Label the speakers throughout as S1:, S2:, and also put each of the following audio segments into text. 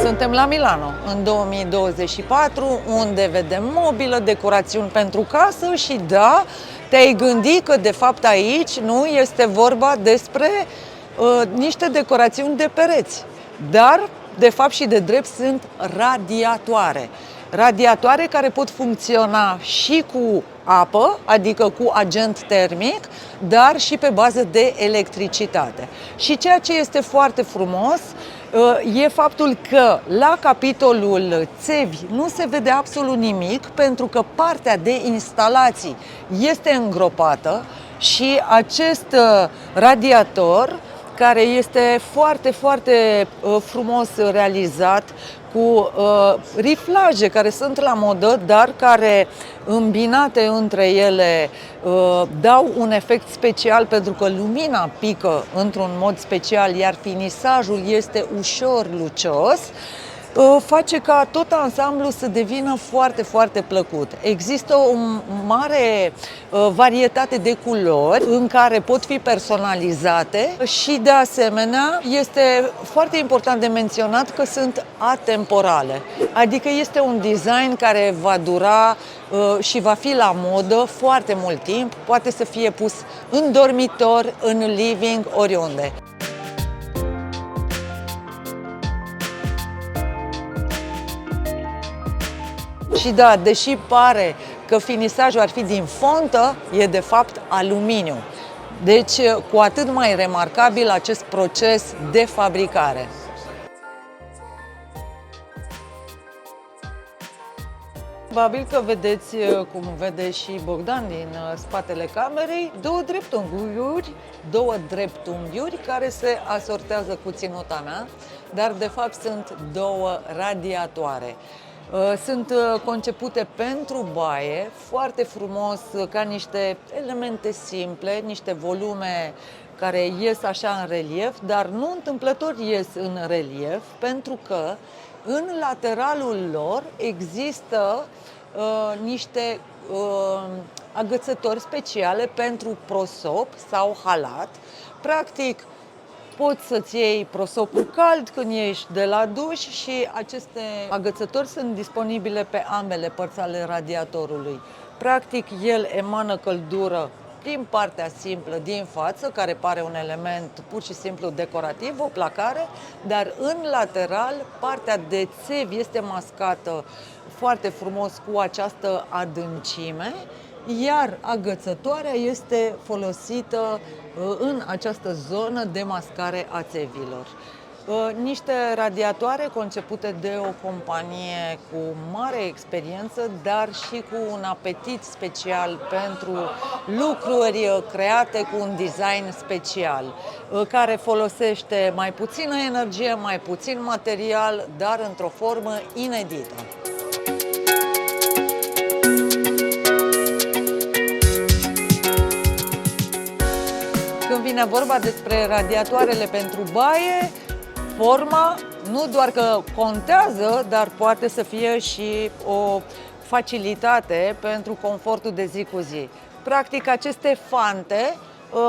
S1: Suntem la Milano în 2024, unde vedem mobilă, decorațiuni pentru casă și da, te-ai gândit că de fapt aici nu este vorba despre niște decorațiuni de pereți, dar de fapt și de drept sunt radiatoare. Radiatoare care pot funcționa și cu apă, adică cu agent termic, dar și pe bază de electricitate. Și ceea ce este foarte frumos e faptul că la capitolul țevi nu se vede absolut nimic, pentru că partea de instalații este îngropată și acest radiator, care este foarte, foarte frumos realizat, cu riflaje care sunt la modă, dar care îmbinate între ele dau un efect special, pentru că lumina pică într-un mod special, iar finisajul este ușor lucios, face ca tot ansamblu să devină foarte, foarte plăcut. Există o mare varietate de culori în care pot fi personalizate și, de asemenea, este foarte important de menționat că sunt atemporale. Adică este un design care va dura și va fi la modă foarte mult timp, poate să fie pus în dormitor, în living, oriunde. Și da, deși pare că finisajul ar fi din fontă, e de fapt aluminiu. Deci, cu atât mai remarcabil acest proces de fabricare. Probabil că vedeți, cum vede și Bogdan din spatele camerei, două dreptunghiuri care se asortează cu ținuta mea, dar de fapt sunt două radiatoare. Sunt concepute pentru baie, foarte frumos, ca niște elemente simple, niște volume care ies așa în relief, dar nu întâmplător ies în relief, pentru că în lateralul lor există niște agățători speciale pentru prosop sau halat. Practic, poți să-ți iei prosopul cald când ieși de la duș și aceste agățători sunt disponibile pe ambele părți ale radiatorului. Practic, el emană căldură din partea simplă din față, care pare un element pur și simplu decorativ, o placare, dar în lateral, partea de țevi este mascată foarte frumos cu această adâncime, iar agățătoarea este folosită în această zonă de mascare a țevilor. Niște radiatoare concepute de o companie cu mare experiență, dar și cu un apetit special pentru lucruri create cu un design special, care folosește mai puțină energie, mai puțin material, dar într-o formă inedită. Când vine vorba despre radiatoarele pentru baie, forma nu doar că contează, dar poate să fie și o facilitate pentru confortul de zi cu zi. Practic, aceste fante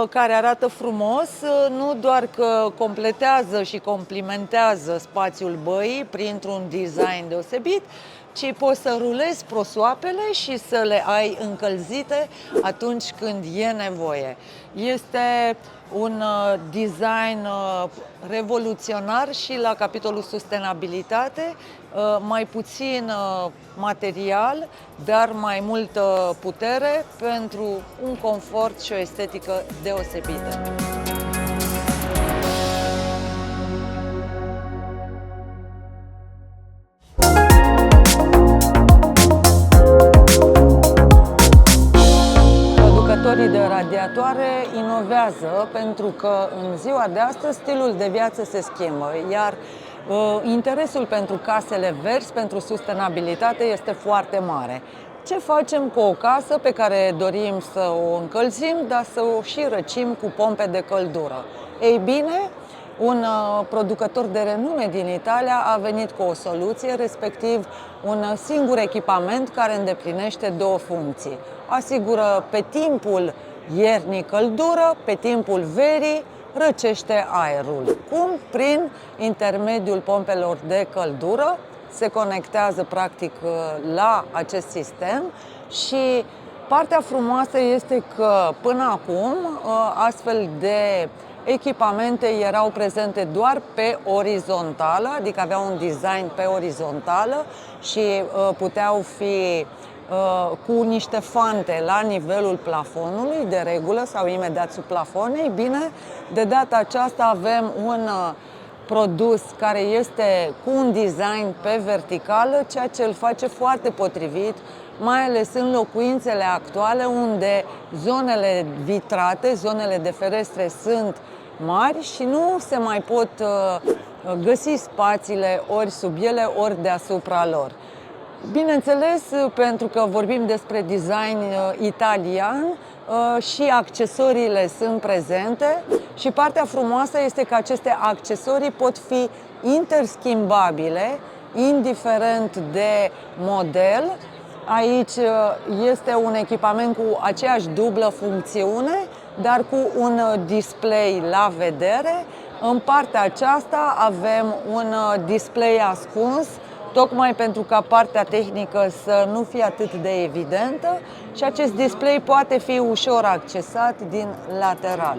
S1: care arată frumos, nu doar că completează și complimentează spațiul băii printr-un design deosebit, ci poți să rulezi prosoapele și să le ai încălzite atunci când e nevoie. Este un design revoluționar și la capitolul sustenabilitate, mai puțin material, dar mai multă putere pentru un confort și o estetică deosebită. Producătorii de radiatoare inovează, pentru că în ziua de astăzi stilul de viață se schimbă, iar interesul pentru casele verzi, pentru sustenabilitate este foarte mare. Ce facem cu o casă pe care dorim să o încălzim, dar să o și răcim cu pompe de căldură? Ei bine, un producător de renume din Italia a venit cu o soluție, respectiv un singur echipament care îndeplinește două funcții. Asigură pe timpul iernii căldură, pe timpul verii răcește aerul. Cum? Prin intermediul pompelor de căldură se conectează practic la acest sistem și partea frumoasă este că până acum astfel de echipamente erau prezente doar pe orizontală, adică aveau un design pe orizontală și puteau fi cu niște fante la nivelul plafonului, de regulă, sau imediat sub plafon. Ei bine, de data aceasta avem un produs care este cu un design pe verticală, ceea ce îl face foarte potrivit, mai ales în locuințele actuale, unde zonele vitrate, zonele de ferestre sunt mari și nu se mai pot găsi spațiile ori sub ele, ori deasupra lor. Bineînțeles, pentru că vorbim despre design italian, și accesoriile sunt prezente și partea frumoasă este că aceste accesorii pot fi interschimbabile, indiferent de model. Aici este un echipament cu aceeași dublă funcțiune, dar cu un display la vedere. În partea aceasta avem un display ascuns, tocmai pentru ca partea tehnică să nu fie atât de evidentă și acest display poate fi ușor accesat din lateral.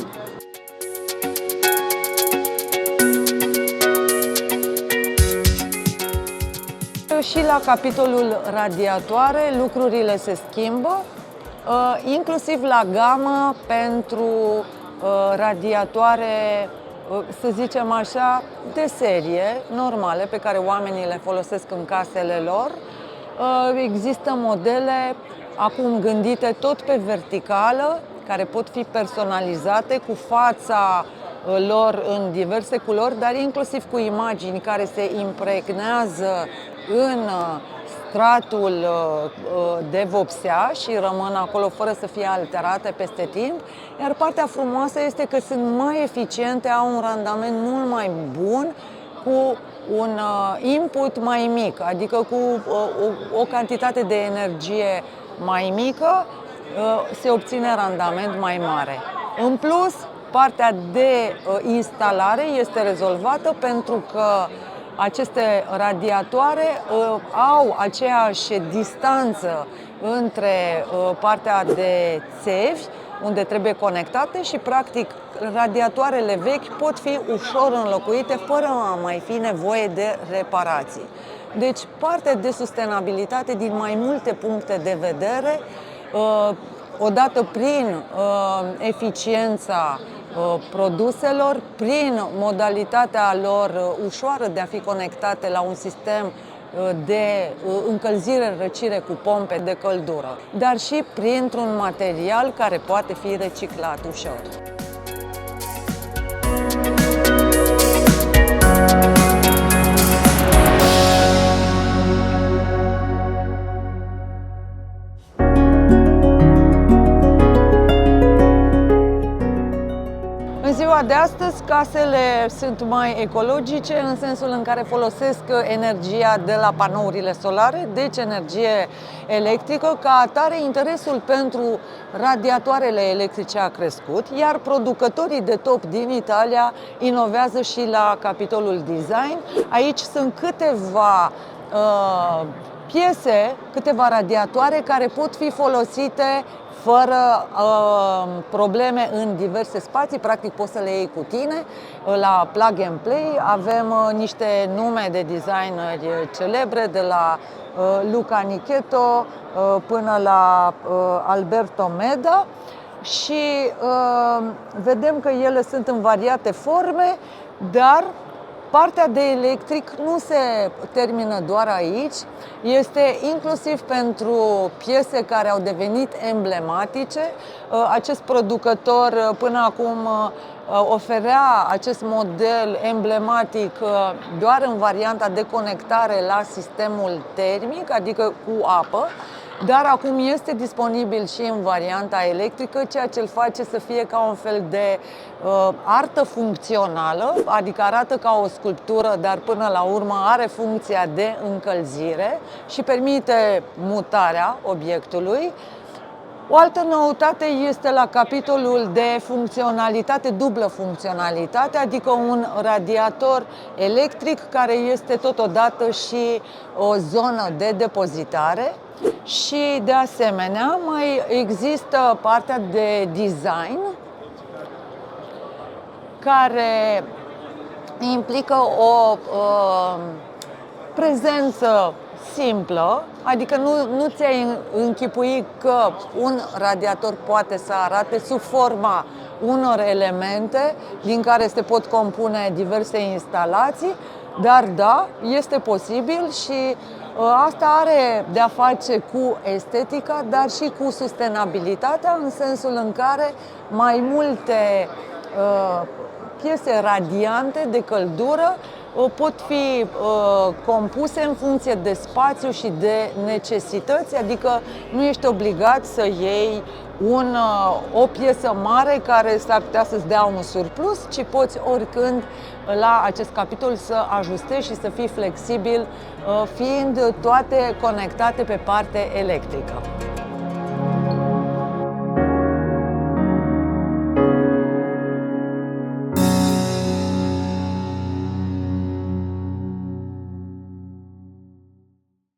S1: Și la capitolul radiatoare lucrurile se schimbă, inclusiv la gamă pentru radiatoare, să zicem așa, de serie, normale, pe care oamenii le folosesc în casele lor. Există modele acum gândite tot pe verticală, care pot fi personalizate cu fața lor în diverse culori, dar inclusiv cu imagini care se impregnează în stratul de vopsea și rămân acolo fără să fie alterate peste timp. Iar partea frumoasă este că sunt mai eficiente, au un randament mult mai bun, cu un input mai mic, adică cu o cantitate de energie mai mică, se obține randament mai mare. În plus, partea de instalare este rezolvată pentru că aceste radiatoare au aceeași distanță între partea de țevi, unde trebuie conectate, și practic radiatoarele vechi pot fi ușor înlocuite fără a mai fi nevoie de reparații. Deci partea de sustenabilitate din mai multe puncte de vedere, odată prin eficiența produselor, prin modalitatea lor ușoară de a fi conectate la un sistem de încălzire-răcire cu pompe de căldură, dar și printr-un material care poate fi reciclat ușor. În ziua de astăzi, casele sunt mai ecologice în sensul în care folosesc energia de la panourile solare, deci energie electrică. Ca atare, interesul pentru radiatoarele electrice a crescut, iar producătorii de top din Italia inovează și la capitolul design. Aici sunt câteva piese, câteva radiatoare care pot fi folosite fără probleme în diverse spații, practic poți să le iei cu tine. La Plug and Play avem niște nume de designeri celebre, de la Luca Nichetto până la Alberto Meda, și vedem că ele sunt în variate forme, dar partea de electric nu se termină doar aici, este inclusiv pentru piese care au devenit emblematice. Acest producător până acum oferea acest model emblematic doar în varianta de conectare la sistemul termic, adică cu apă, dar acum este disponibil și în varianta electrică, ceea ce îl face să fie ca un fel de artă funcțională, adică arată ca o sculptură, dar până la urmă are funcția de încălzire și permite mutarea obiectului. O altă noutate este la capitolul de funcționalitate, dublă funcționalitate, adică un radiator electric care este totodată și o zonă de depozitare. Și de asemenea mai există partea de design care implică o prezență simplă, adică nu ți-ai închipui că un radiator poate să arate sub forma unor elemente din care se pot compune diverse instalații, dar da, este posibil și asta are de-a face cu estetica, dar și cu sustenabilitatea, în sensul în care mai multe piese radiante de căldură pot fi compuse în funcție de spațiu și de necesități, adică nu ești obligat să iei o piesă mare care s-ar putea să-ți dea un surplus, ci poți oricând la acest capitol să ajustezi și să fii flexibil, fiind toate conectate pe parte electrică.